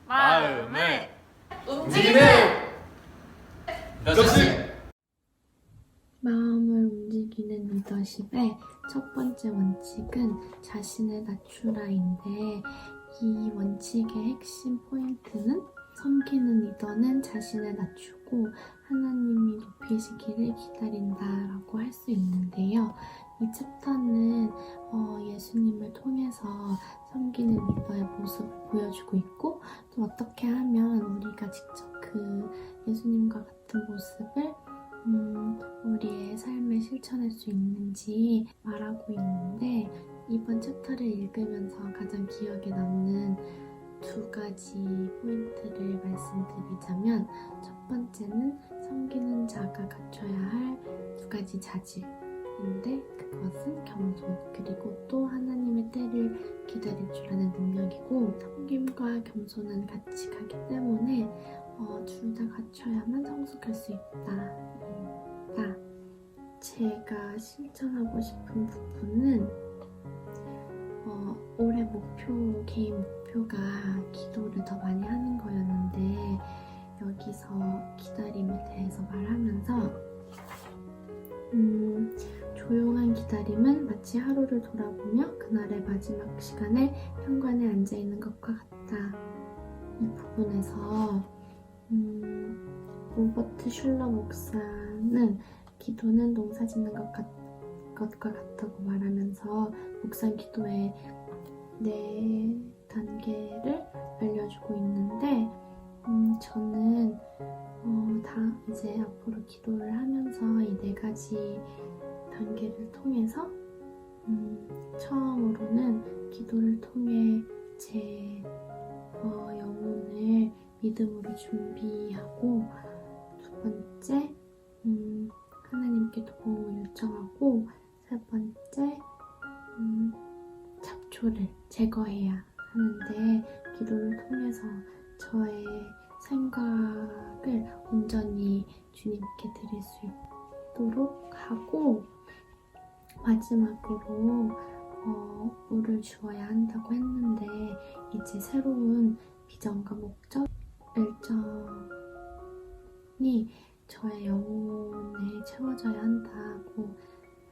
마음을 움직이는 리더십. 마음을 움직이는 리더십의 첫 번째 원칙은 자신을 낮추라인데, 이 원칙의 핵심 포인트는 섬기는 리더는 자신을 낮추고 하나님이 높이시기를 기다린다라고 할 수 있는데요. 이 챕터는 예수님을 통해서 섬기는 리더의 모습을 보여주고 있고, 또 어떻게 하면 우리가 직접 그 예수님과 같은 모습을 우리의 삶에 실천할 수 있는지 말하고 있는데, 이번 챕터를 읽으면서 가장 기억에 남는 두 가지 포인트를 말씀드리자면, 첫 번째는 섬기는 자가 갖춰야 할 두 가지 자질인데, 그것은 겸손, 그리고 또 하나님의 때를 기다릴 줄 아는 능력이고, 섬김과 겸손은 같이 가기 때문에 둘 다 갖춰야만 성숙할 수 있다. 제가 실천하고 싶은 부분은 올해 개인 목표가 기도를 더 많이 하는 거였는데, 여기서 기다림에 대해서 말하면서 조용한 기다림은 마치 하루를 돌아보며 그날의 마지막 시간에 현관에 앉아있는 것과 같다. 이 부분에서 로버트 슐러 목사는 기도는 농사 짓는 것과 같다고 말하면서 묵상 기도의 4단계를 알려주고 있는데, 저는 이제 앞으로 기도를 하면서 이 4가지 단계를 통해서 처음으로는 기도를 통해 제 영혼을 믿음으로 준비하고, 두 번째 하나님께 도움을 요청하고, 세 번째 잡초를 제거해야 하는데, 기도를 통해서 저의 생각을 온전히 주님께 드릴 수 있도록 하고, 마지막으로 물을 주어야 한다고 했는데, 이제 새로운 비전과 목적, 열정이 저의 영혼에 채워져야 한다고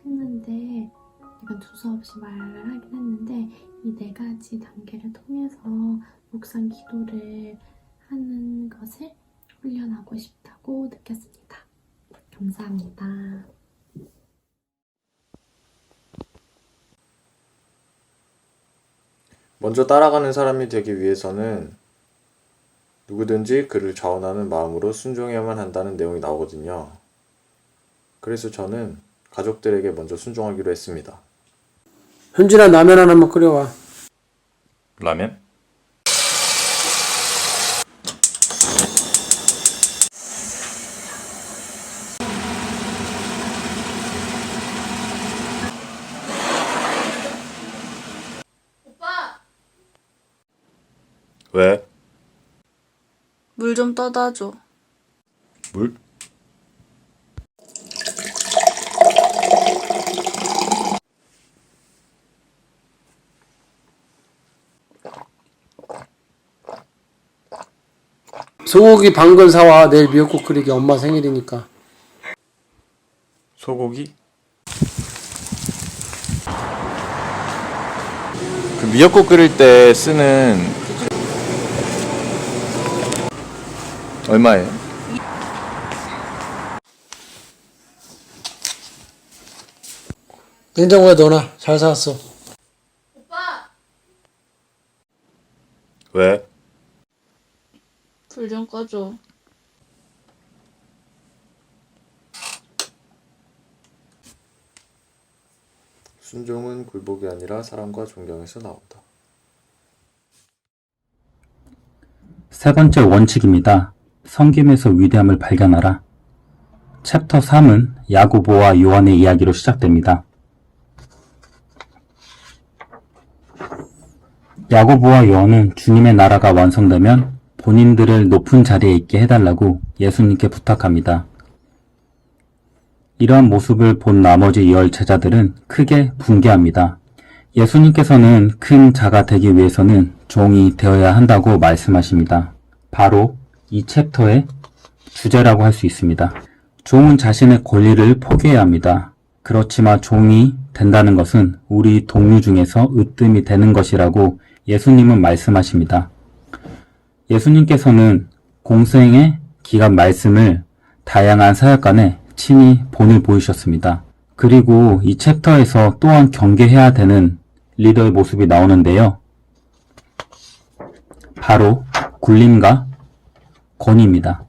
했는데, 이건 두서없이 말을 하긴 했는데, 이 4가지 단계를 통해서 묵상 기도를 하는 것을 훈련하고 싶다고 느꼈습니다. 감사합니다. 먼저 따라가는 사람이 되기 위해서는 누구든지 그를 자원하는 마음으로 순종해야만 한다는 내용이 나오거든요. 그래서 저는 가족들에게 먼저 순종하기로 했습니다. 현진아, 라면 하나만 끓여와. 라면? 오빠! 왜? 물 좀 떠다 줘. 물? 소고기 방금 사와. 내일 미역국 끓이게. 엄마 생일이니까. 소고기? 그 미역국 끓일 때 쓰는 얼마예요? 냉장고에 넣어놔. 잘 사왔어. 오빠! 왜? 불 좀 꺼줘. 순종은 굴복이 아니라 사랑과 존경에서 나온다. 세 번째 원칙입니다. 섬김에서 위대함을 발견하라. 챕터 3은 야고보와 요한의 이야기로 시작됩니다. 야고보와 요한은 주님의 나라가 완성되면 본인들을 높은 자리에 있게 해달라고 예수님께 부탁합니다. 이러한 모습을 본 나머지 10 제자들은 크게 붕괴합니다. 예수님께서는 큰 자가 되기 위해서는 종이 되어야 한다고 말씀하십니다. 바로 이 챕터의 주제라고 할 수 있습니다. 종은 자신의 권리를 포기해야 합니다. 그렇지만 종이 된다는 것은 우리 동료 중에서 으뜸이 되는 것이라고 예수님은 말씀하십니다. 예수님께서는 공생의 기간 말씀을 다양한 사역간에 친히 본을 보이셨습니다. 그리고 이 챕터에서 또한 경계해야 되는 리더의 모습이 나오는데요. 바로 굴림과 권위입니다.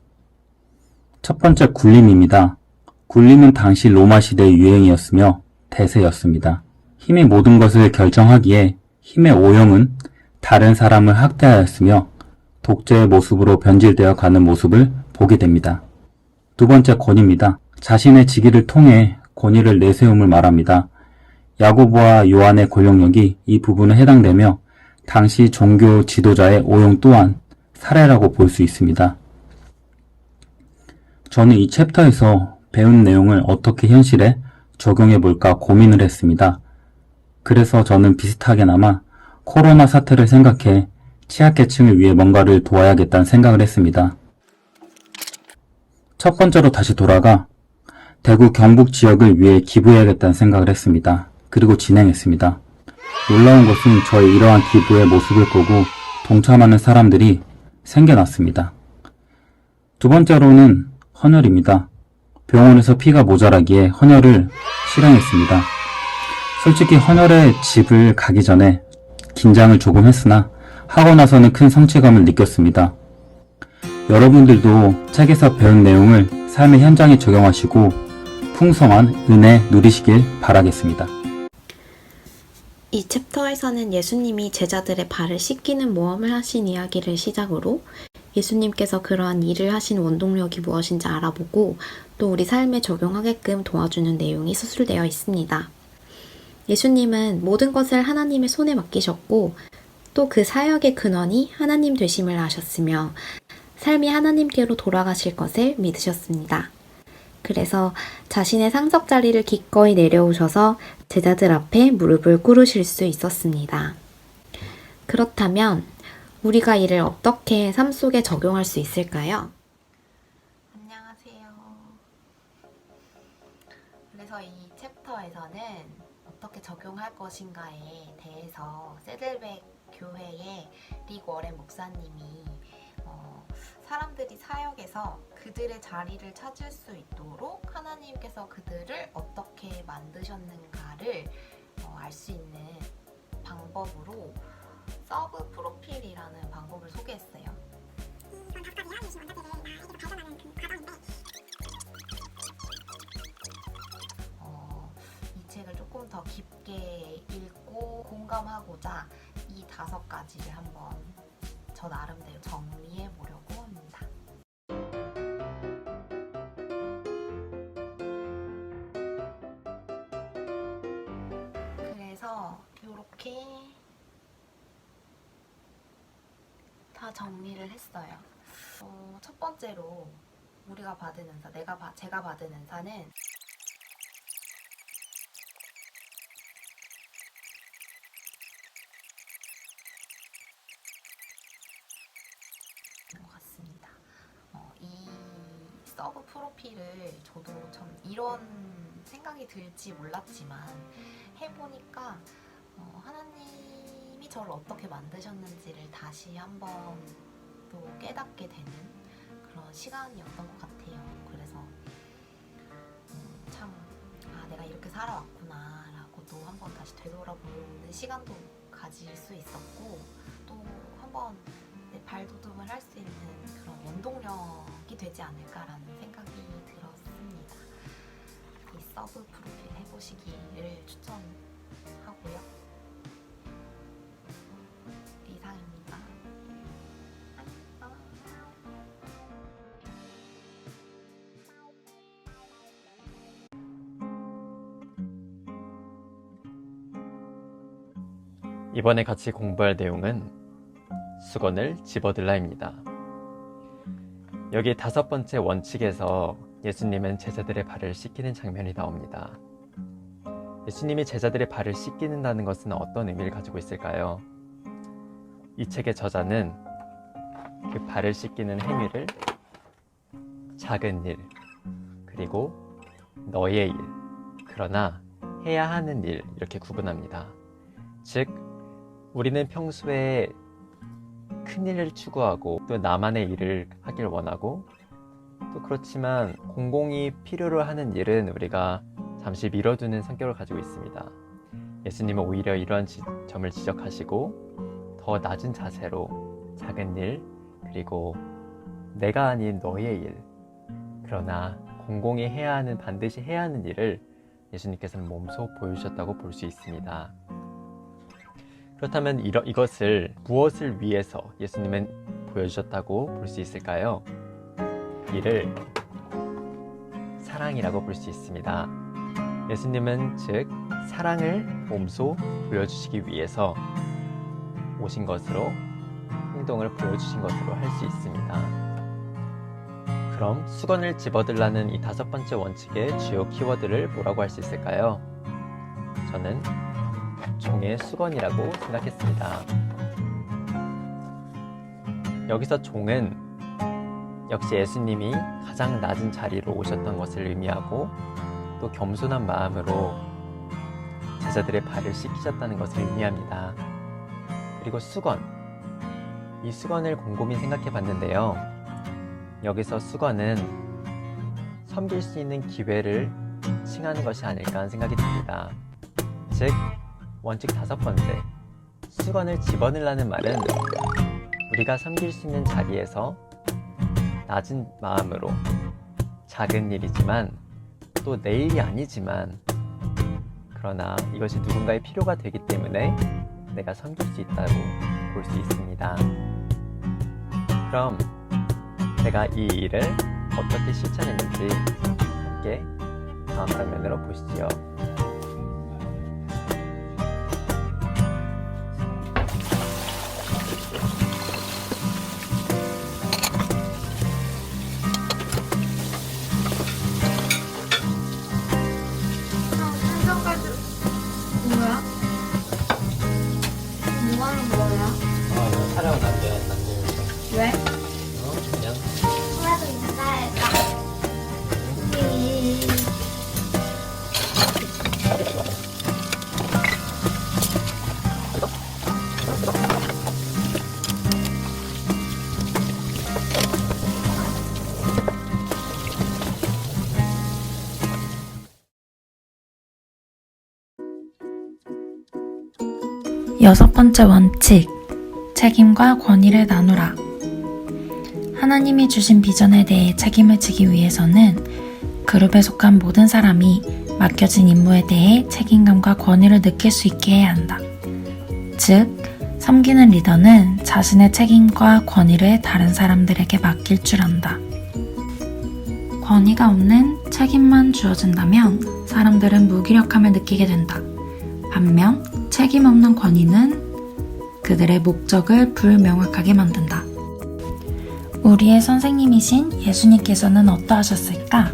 첫 번째 굴림입니다. 굴림은 당시 로마 시대의 유행이었으며 대세였습니다. 힘이 모든 것을 결정하기에 힘의 오형은 다른 사람을 학대하였으며 독재의 모습으로 변질되어 가는 모습을 보게 됩니다. 두 번째 권위입니다. 자신의 직위를 통해 권위를 내세움을 말합니다. 야고보와 요한의 권력력이 이 부분에 해당되며 당시 종교 지도자의 오용 또한 사례라고 볼 수 있습니다. 저는 이 챕터에서 배운 내용을 어떻게 현실에 적용해 볼까 고민을 했습니다. 그래서 저는 비슷하게나마 코로나 사태를 생각해 취약계층을 위해 뭔가를 도와야겠다는 생각을 했습니다. 첫 번째로 다시 돌아가 대구 경북 지역을 위해 기부해야겠다는 생각을 했습니다. 그리고 진행했습니다. 놀라운 것은 저의 이러한 기부의 모습을 보고 동참하는 사람들이 생겨났습니다. 두 번째로는 헌혈입니다. 병원에서 피가 모자라기에 헌혈을 실행했습니다. 솔직히 헌혈의 집을 가기 전에 긴장을 조금 했으나 하고 나서는 큰 성취감을 느꼈습니다. 여러분들도 책에서 배운 내용을 삶의 현장에 적용하시고 풍성한 은혜 누리시길 바라겠습니다. 이 챕터에서는 예수님이 제자들의 발을 씻기는 모험을 하신 이야기를 시작으로 예수님께서 그러한 일을 하신 원동력이 무엇인지 알아보고 또 우리 삶에 적용하게끔 도와주는 내용이 수술되어 있습니다. 예수님은 모든 것을 하나님의 손에 맡기셨고 또 그 사역의 근원이 하나님 되심을 아셨으며 삶이 하나님께로 돌아가실 것을 믿으셨습니다. 그래서 자신의 상석 자리를 기꺼이 내려오셔서 제자들 앞에 무릎을 꿇으실 수 있었습니다. 그렇다면 우리가 이를 어떻게 삶 속에 적용할 수 있을까요? 안녕하세요. 그래서 이 챕터에서는 어떻게 적용할 것인가에 대해서 세들백 교회의 릭 워렌 목사님이 사람들이 사역에서 그들의 자리를 찾을 수 있도록 하나님께서 그들을 어떻게 만드셨는가를 알 수 있는 방법으로 서브 프로필이라는 방법을 소개했어요. 이 책을 조금 더 깊게 읽고 공감하고자 이 5가지를 한번 저 나름대로 정리해 보려고 합니다. 그래서 이렇게 다 정리를 했어요. 첫 번째로 우리가 받은 은사, 제가 받은 은사는 것 같습니다. 이 서브 프로필을 저도 참 이런 생각이 들지 몰랐지만 해보니까 하나님이 저를 어떻게 만드셨는지를 다시 한번 또 깨닫게 되는 그런 시간이었던 것 같아요. 그래서 참 내가 이렇게 살아왔구나 라고 또 한번 다시 되돌아보는 시간도 가질 수 있었고 또 한번 내 발돋움을 할 수 있는 그런 원동력이 되지 않을까라는 생각이 들었습니다. 이 서브 프로필 해보시기를 추천하고요. 이상입니다. 안녕. 이번에 같이 공부할 내용은 수건을 집어들라입니다. 여기 5번째 원칙에서 예수님은 제자들의 발을 씻기는 장면이 나옵니다. 예수님이 제자들의 발을 씻기는다는 것은 어떤 의미를 가지고 있을까요? 이 책의 저자는 그 발을 씻기는 행위를 작은 일, 그리고 너의 일, 그러나 해야 하는 일, 이렇게 구분합니다. 즉, 우리는 평소에 큰 일을 추구하고 또 나만의 일을 하길 원하고, 또 그렇지만 공공이 필요로 하는 일은 우리가 잠시 미뤄두는 성격을 가지고 있습니다. 예수님은 오히려 이러한 점을 지적하시고 더 낮은 자세로 작은 일, 그리고 내가 아닌 너의 일, 그러나 공공이 해야 하는, 반드시 해야 하는 일을 예수님께서는 몸소 보여주셨다고 볼 수 있습니다. 그렇다면 이것을 무엇을 위해서 예수님은 보여주셨다고 볼 수 있을까요? 이를 사랑이라고 볼 수 있습니다. 예수님은 즉 사랑을 몸소 보여주시기 위해서 오신 것으로, 행동을 보여주신 것으로 할 수 있습니다. 그럼 수건을 집어들라는 이 5번째 원칙의 주요 키워드를 뭐라고 할 수 있을까요? 저는 종의 수건이라고 생각했습니다. 여기서 종은 역시 예수님이 가장 낮은 자리로 오셨던 것을 의미하고, 또 겸손한 마음으로 제자들의 발을 씻기셨다는 것을 의미합니다. 그리고 수건, 이 수건을 곰곰이 생각해 봤는데요. 여기서 수건은 섬길 수 있는 기회를 칭하는 것이 아닐까 하는 생각이 듭니다. 즉, 원칙 5번째, 수건을 집어넣으라는 말은 우리가 섬길 수 있는 자리에서 낮은 마음으로, 작은 일이지만 또 내 일이 아니지만, 그러나 이것이 누군가의 필요가 되기 때문에 내가 섬길 수 있다고 볼 수 있습니다. 그럼 제가 이 일을 어떻게 실천했는지 함께 다음 장면으로 보시죠. 뭐야? 뭐 하는 거야? 이거 촬영 남겨서. 왜? 그냥. 그래도 인사해봐. 여섯 번째 원칙, 책임과 권위를 나누라. 하나님이 주신 비전에 대해 책임을 지기 위해서는 그룹에 속한 모든 사람이 맡겨진 임무에 대해 책임감과 권위를 느낄 수 있게 해야 한다. 즉, 섬기는 리더는 자신의 책임과 권위를 다른 사람들에게 맡길 줄 안다. 권위가 없는 책임만 주어진다면 사람들은 무기력함을 느끼게 된다. 반면 책임 없는 권위는 그들의 목적을 불명확하게 만든다. 우리의 선생님이신 예수님께서는 어떠하셨을까?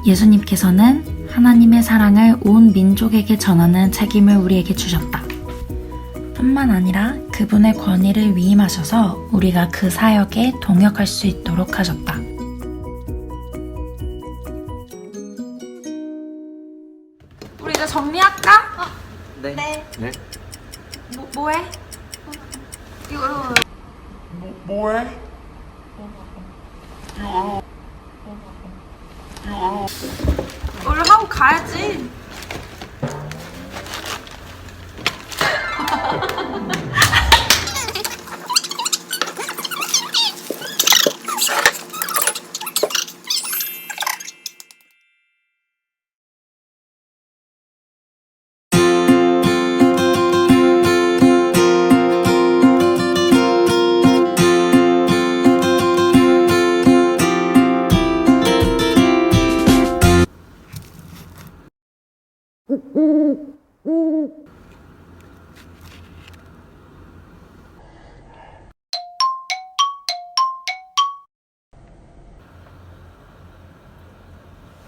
예수님께서는 하나님의 사랑을 온 민족에게 전하는 책임을 우리에게 주셨다. 뿐만 아니라 그분의 권위를 위임하셔서 우리가 그 사역에 동역할 수 있도록 하셨다. 우리 이제 정리할까? 네. 네. 뭐해? 이거 우리 하고 가야지.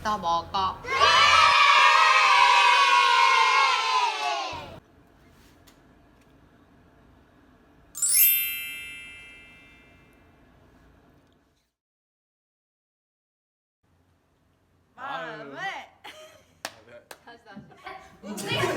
나 먹어. 움직여.